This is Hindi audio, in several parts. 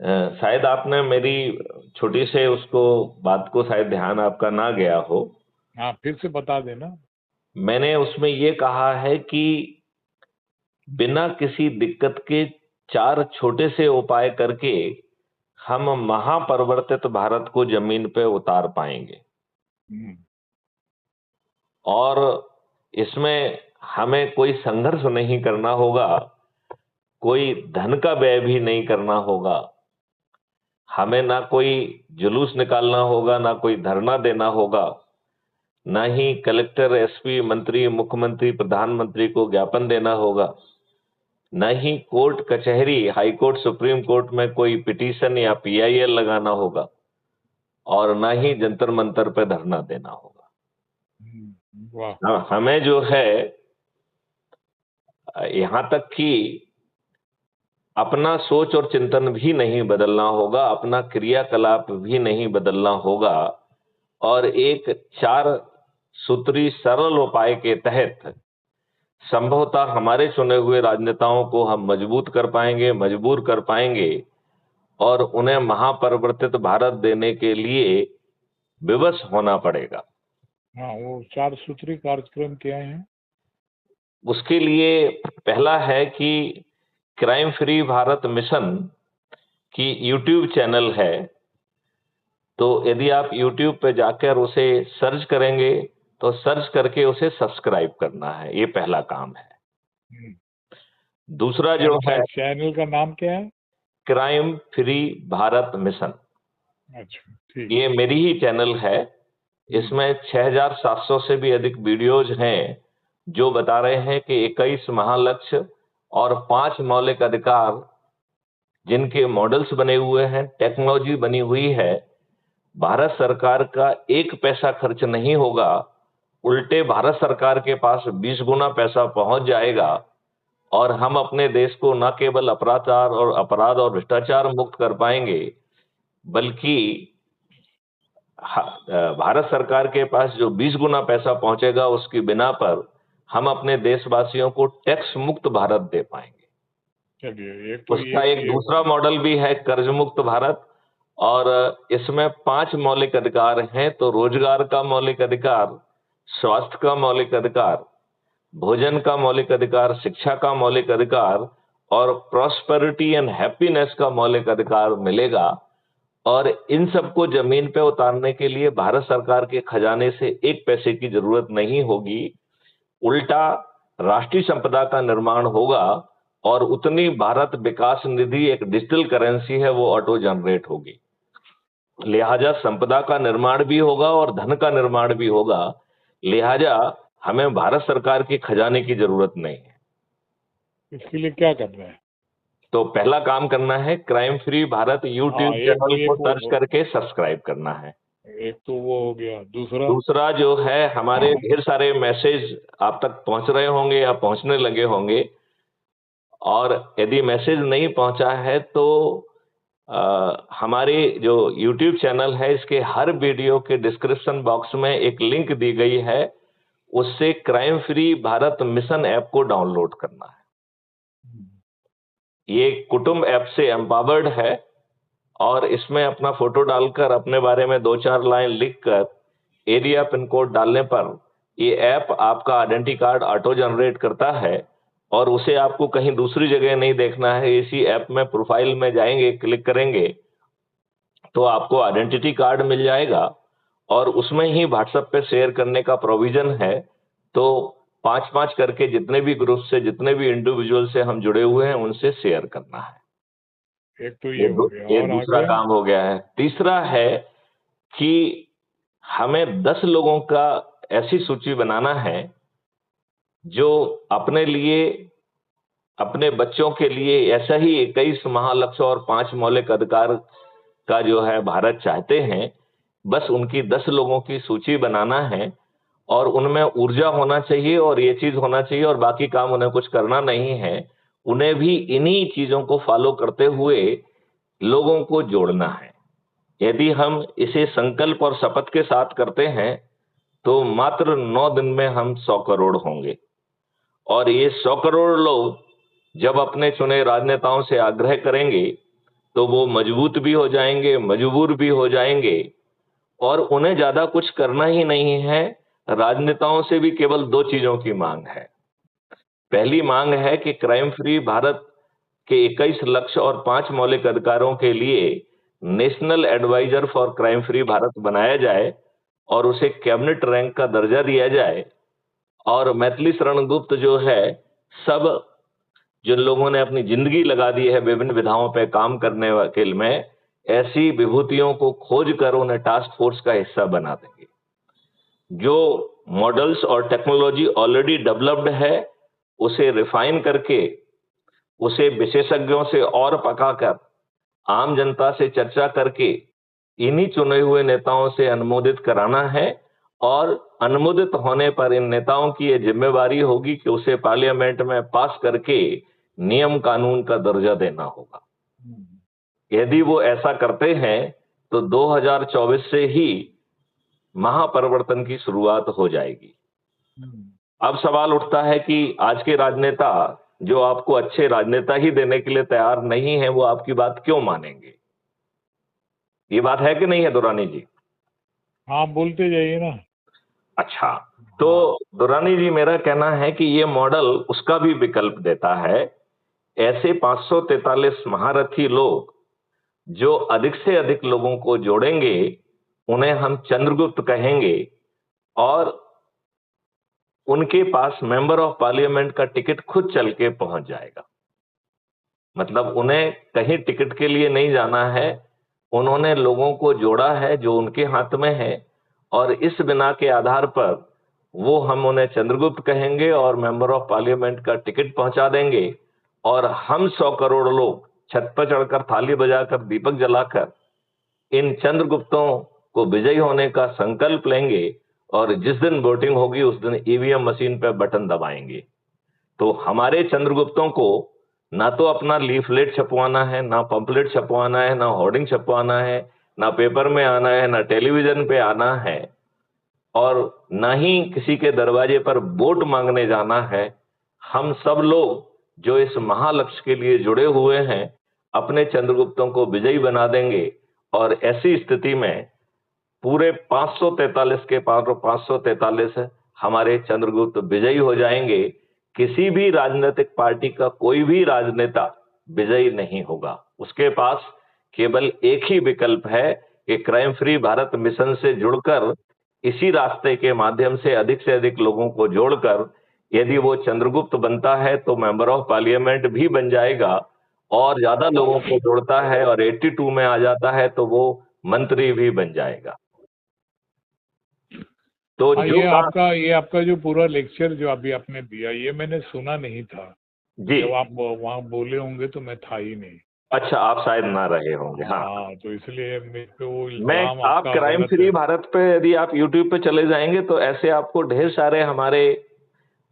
शायद आपने मेरी छोटी से उसको बात को शायद ध्यान आपका ना गया हो। हाँ, फिर से बता देना। मैंने उसमें ये कहा है कि बिना किसी दिक्कत के 4 छोटे से उपाय करके हम महापरिवर्तित भारत को जमीन पे उतार पाएंगे। हम्म, और इसमें हमें कोई संघर्ष नहीं करना होगा, कोई धन का व्यय भी नहीं करना होगा, हमें ना कोई जुलूस निकालना होगा, ना कोई धरना देना होगा, ना ही कलेक्टर, एसपी, मंत्री, मुख्यमंत्री, प्रधानमंत्री को ज्ञापन देना होगा, न ही कोर्ट कचहरी, हाई कोर्ट, सुप्रीम कोर्ट में कोई पिटीशन या पीआईएल लगाना होगा, और न ही जंतर मंतर पे धरना देना होगा। वाह। हमें जो है यहां तक कि अपना सोच और चिंतन भी नहीं बदलना होगा, अपना क्रियाकलाप भी नहीं बदलना होगा, और एक 4 सूत्री सरल उपाय के तहत संभवतः हमारे चुने हुए राजनेताओं को हम मजबूत कर पाएंगे, मजबूर कर पाएंगे, और उन्हें महापरिवर्तित भारत देने के लिए विवश होना पड़ेगा। हाँ, वो 4 सूत्री कार्यक्रम क्या है? उसके लिए पहला है कि क्राइम फ्री भारत मिशन की यूट्यूब चैनल है, तो यदि आप यूट्यूब पे जाकर उसे सर्च करेंगे तो सर्च करके उसे सब्सक्राइब करना है, ये पहला काम है। दूसरा जो है, चैनल का नाम क्या है? Crime free Bharat mission. अच्छा, ठीक। ये मेरी ही चैनल है। इसमें 6700 से भी अधिक वीडियोज हैं जो बता रहे हैं कि 21 महालक्ष्य और 5 मौलिक अधिकार जिनके मॉडल्स बने हुए हैं, टेक्नोलॉजी बनी हुई है, भारत सरकार का 1 पैसा खर्च नहीं होगा, उल्टे भारत सरकार के पास 20 गुना पैसा पहुंच जाएगा, और हम अपने देश को न केवल अपराध और भ्रष्टाचार मुक्त कर पाएंगे, बल्कि भारत सरकार के पास जो 20 गुना पैसा पहुंचेगा उसकी बिना पर हम अपने देशवासियों को टैक्स मुक्त भारत दे पाएंगे। चलिए, उसका एक दूसरा मॉडल भी है कर्ज मुक्त भारत, और इसमें 5 मौलिक अधिकार हैं। तो रोजगार का मौलिक अधिकार, स्वास्थ्य का मौलिक अधिकार, भोजन का मौलिक अधिकार, शिक्षा का मौलिक अधिकार, और प्रॉस्पेरिटी एंड हैप्पीनेस का मौलिक अधिकार मिलेगा। और इन सबको जमीन पे उतारने के लिए भारत सरकार के खजाने से 1 पैसे की जरूरत नहीं होगी, उल्टा राष्ट्रीय संपदा का निर्माण होगा, और उतनी भारत विकास निधि, एक डिजिटल करेंसी है, वो ऑटो जनरेट होगी। लिहाजा संपदा का निर्माण भी होगा और धन का निर्माण भी होगा। लिहाजा हमें भारत सरकार के खजाने की जरूरत नहीं है। इसके लिए क्या करना है? तो पहला काम करना है, crime free Bharat YouTube channel को सर्च करके सब्सक्राइब करना है। एक तो वो हो गया। दूसरा जो है, हमारे ढेर सारे मैसेज आप तक पहुंच रहे होंगे या पहुंचने लगे होंगे, और यदि मैसेज नहीं पहुंचा है तो हमारे जो YouTube चैनल है, इसके हर वीडियो के डिस्क्रिप्शन बॉक्स में एक लिंक दी गई है, उससे crime free Bharat mission app को डाउनलोड करना है। ये कुटुंब ऐप से एम्पावर्ड है, और इसमें अपना फोटो डालकर, अपने बारे में 2-4 लाइन लिखकर, एरिया पिन कोड डालने पर ये ऐप आपका आइडेंटिटी कार्ड ऑटो जनरेट करता है, और उसे आपको कहीं दूसरी जगह नहीं देखना है। इसी ऐप में प्रोफाइल में जाएंगे, क्लिक करेंगे तो आपको आइडेंटिटी कार्ड मिल जाएगा, और उसमें ही व्हाट्सएप पे शेयर करने का प्रोविजन है। तो 5-5 करके जितने भी ग्रुप से, जितने भी इंडिविजुअल से हम जुड़े हुए हैं, उनसे शेयर करना है। एक तो ये हो गया, और दूसरा काम हो गया है। तीसरा है कि हमें 10 लोगों का ऐसी सूची बनाना है जो अपने लिए, अपने बच्चों के लिए ऐसा ही 21 महालक्ष्य और 5 मौलिक अधिकार का जो है भारत चाहते हैं। बस उनकी 10 लोगों की सूची बनाना है, और उनमें ऊर्जा होना चाहिए, और ये चीज होना चाहिए, और बाकी काम उन्हें कुछ करना नहीं है। उन्हें भी इन्हीं चीजों को फॉलो करते हुए लोगों को जोड़ना है। यदि हम इसे संकल्प और शपथ के साथ करते हैं तो मात्र 9 दिन में हम 100 करोड़ होंगे, और ये 100 करोड़ लोग जब अपने चुने राजनेताओं से आग्रह करेंगे तो वो मजबूत भी हो जाएंगे, मजबूर भी हो जाएंगे, और उन्हें ज्यादा कुछ करना ही नहीं है। राजनेताओं से भी केवल दो चीजों की मांग है। पहली मांग है कि क्राइम फ्री भारत के 21 लक्ष्य और 5 मौलिक अधिकारों के लिए national adviser for crime free Bharat बनाया जाए और उसे कैबिनेट रैंक का दर्जा दिया जाए। और मैथिली शरण गुप्त जो है, सब जिन लोगों ने अपनी जिंदगी लगा दी है विभिन्न विधाओं पे काम करने के में, ऐसी विभूतियों को खोज कर उन्हें टास्क फोर्स का हिस्सा बना देंगे। जो मॉडल्स और टेक्नोलॉजी ऑलरेडी डेवलप्ड है, उसे रिफाइन करके, उसे विशेषज्ञों से और पकाकर, आम जनता से चर्चा करके इन्हीं चुने हुए नेताओं से अनुमोदित कराना है। और अनुमोदित होने पर इन नेताओं की यह जिम्मेवारी होगी कि उसे पार्लियामेंट में पास करके नियम कानून का दर्जा देना होगा। यदि वो ऐसा करते हैं तो 2024 से ही महापरिवर्तन की शुरुआत हो जाएगी। अब सवाल उठता है कि आज के राजनेता जो आपको अच्छे राजनेता ही देने के लिए तैयार नहीं है, वो आपकी बात क्यों मानेंगे? ये बात है कि नहीं है दुरानी जी? हाँ, बोलते जाइए ना। अच्छा, तो दुरानी जी, मेरा कहना है कि ये मॉडल उसका भी विकल्प देता है। ऐसे 543 महारथी लोग जो अधिक से अधिक लोगों को जोड़ेंगे, उन्हें हम चंद्रगुप्त कहेंगे, और उनके पास मेंबर ऑफ पार्लियामेंट का टिकट खुद चल के पहुंच जाएगा। मतलब उन्हें कहीं टिकट के लिए नहीं जाना है, उन्होंने लोगों को जोड़ा है जो उनके हाथ में है, और इस बिना के आधार पर वो हम उन्हें चंद्रगुप्त कहेंगे और मेंबर ऑफ पार्लियामेंट का टिकट पहुंचा देंगे। और हम 100 करोड़ लोग छत पर चढ़कर, थाली बजाकर, दीपक जलाकर इन चंद्रगुप्तों को विजयी होने का संकल्प लेंगे, और जिस दिन वोटिंग होगी उस दिन ईवीएम मशीन पर बटन दबाएंगे। तो हमारे चंद्रगुप्तों को ना तो अपना लीफलेट छपवाना है, ना पंपलेट छपवाना है, ना होर्डिंग छपवाना है, ना पेपर में आना है, ना टेलीविजन पे आना है, और ना ही किसी के दरवाजे पर वोट मांगने जाना है। हम सब लोग जो इस महालक्ष्य के लिए जुड़े हुए हैं, अपने चंद्रगुप्तों को विजयी बना देंगे, और ऐसी स्थिति में पूरे 543 के 543 हमारे चंद्रगुप्त विजयी हो जाएंगे। किसी भी राजनीतिक पार्टी का कोई भी राजनेता विजयी नहीं होगा। उसके पास केवल एक ही विकल्प है कि क्राइम फ्री भारत मिशन से जुड़कर, इसी रास्ते के माध्यम से अधिक लोगों को जोड़कर, यदि वो चंद्रगुप्त बनता है तो मेंबर ऑफ पार्लियामेंट भी बन जाएगा, और ज्यादा लोगों को जोड़ता है और 82 में आ जाता है तो वो मंत्री भी बन जाएगा। तो हाँ, जो ये आपका जो पूरा लेक्चर जो अभी आपने दिया, ये मैंने सुना नहीं था। जी, जब आप वहाँ बोले होंगे तो मैं था ही नहीं। अच्छा, आप शायद ना रहे होंगे। हाँ, हाँ, तो इसलिए मेरे पे वो मैं इल्जाम आप आपका क्राइम गलत फ्री है। भारत पे यदि आप यूट्यूब पे चले जाएंगे तो ऐसे आपको ढेर सारे हमारे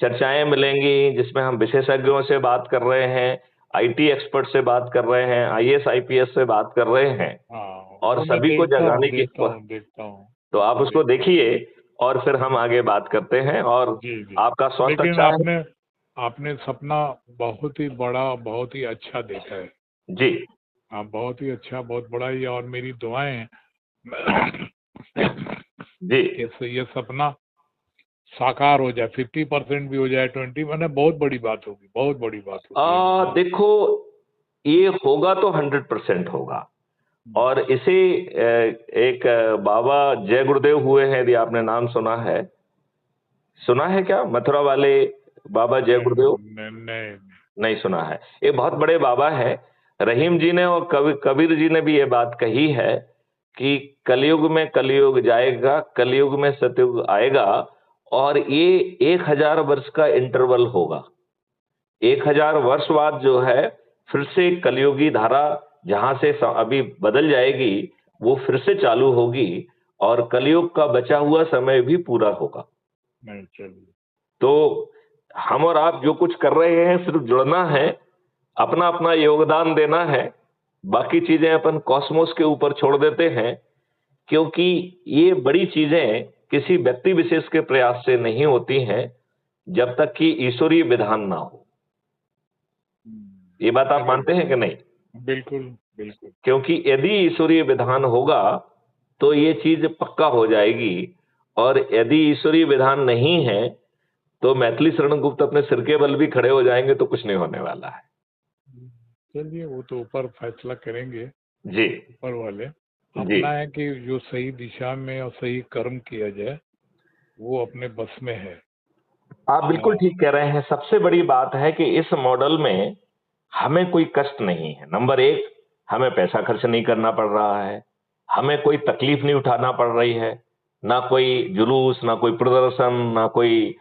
चर्चाएं मिलेंगी, जिसमें हम विशेषज्ञों से बात कर रहे हैं, आईटी एक्सपर्ट से बात कर रहे हैं, आईएएस आईपीएस से बात कर रहे हैं, हाँ, और वो मैं सभी को जगाने की। देखता हूँ। तो आप उसको देखिए और फिर हम आगे बात करते हैं। और जी जी। आपका स्वास्थ्य लेकिन अच्छा है? आपने सपना बहुत ही बड़ा, बहुत ही अच्छा देखा है। जी हाँ, बहुत ही अच्छा, बहुत बड़ा। ये और मेरी दुआएं हैं जी, कि ये सपना साकार हो जाए, 50% भी हो जाए, 20, मैंने बहुत बड़ी बात होगी, बहुत बड़ी बात होगी। देखो, ये होगा तो 100% होगा। और इसे एक बाबा जय गुरुदेव हुए हैं, यदि आपने नाम सुना है क्या? मथुरा वाले बाबा जय गुरुदेव? नहीं। नहीं सुना है। ये बहुत बड़े बाबा है। रहीम जी ने और कबीर जी ने भी ये बात कही है कि कलयुग में कलयुग जाएगा, कलयुग में सतयुग आएगा, और ये 1000 वर्ष का इंटरवल होगा। 1000 वर्ष बाद जो है, फिर से कलयुगी धारा जहां से अभी बदल जाएगी, वो फिर से चालू होगी, और कलयुग का बचा हुआ समय भी पूरा होगा। नहीं, चलिए। तो हम और आप जो कुछ कर रहे हैं, सिर्फ जुड़ना है, अपना अपना योगदान देना है। बाकी चीजें अपन कॉस्मोस के ऊपर छोड़ देते हैं, क्योंकि ये बड़ी चीजें किसी व्यक्ति विशेष के प्रयास से नहीं होती हैं, जब तक कि ईश्वरीय विधान ना हो। ये बात आप मानते हैं कि नहीं? बिल्कुल बिल्कुल। क्योंकि यदि ईश्वरीय विधान होगा तो ये चीज पक्का हो जाएगी, और यदि ईश्वरीय विधान नहीं है तो मैथिली शरण गुप्त अपने सिर के बल भी खड़े हो जाएंगे तो कुछ नहीं होने वाला है। चलिए, वो तो ऊपर फैसला करेंगे, जी ऊपर वाले। जी। अपना है कि जो सही दिशा में और सही कर्म किया जाए वो अपने बस में है। आप बिल्कुल हाँ, ठीक कह रहे हैं। सबसे बड़ी बात है कि इस मॉडल में हमें कोई कष्ट नहीं है। नंबर एक, हमें पैसा खर्च नहीं करना पड़ रहा है, हमें कोई तकलीफ नहीं उठाना पड़ रही है, ना कोई जुलूस, ना कोई प्रदर्शन, ना कोई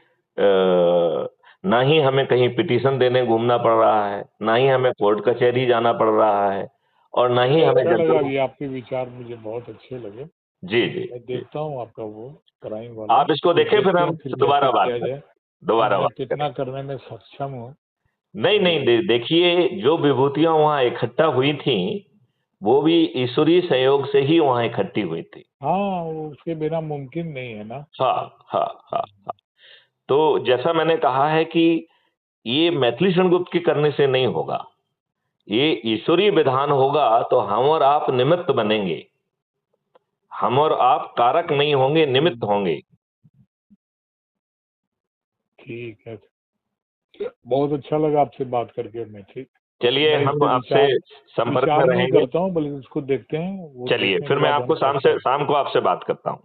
ना ही हमें कहीं पिटीशन देने घूमना पड़ रहा है, ना ही हमें कोर्ट कचहरी जाना पड़ रहा है, और ना ही मुझे हमें अच्छा लगा, जब। ये आपके विचार मुझे बहुत अच्छे लगे। जी जी मैं जी। देखता हूँ आपका वो क्राइम वाला, आप इसको फिर देखें, फिर देखते हैं हम फिर कैसे दोबारा बात किया करें, जाए और दोबारा मैं बात करें। कितना करने में सक्षम हूँ। नहीं नहीं, तो देखिए, जो विभूतियां वहां इकट्ठा हुई थी वो भी ईश्वरीय सहयोग से ही वहां इकट्ठी हुई थी। हाँ, वो उसके बिना मुमकिन नहीं है ना। हाँ हाँ हाँ हाँ। तो जैसा मैंने कहा है कि ये मैथिली शरण गुप्त के करने से नहीं होगा, ये ईश्वरीय विधान होगा तो हम और आप निमित्त बनेंगे, हम और आप कारक नहीं होंगे, निमित्त होंगे। ठीक है, बहुत अच्छा लगा आपसे बात करके। मैं ठीक, चलिए, मैं इस हम पे आपसे विचार संपर्क में विचार नहीं रहेंगे। करता हूँ, बल्कि उसको देखते हैं, वो चलिए, देखने के फिर मैं बाद आपको हम कहते हैं। शाम को आपसे बात करता हूं।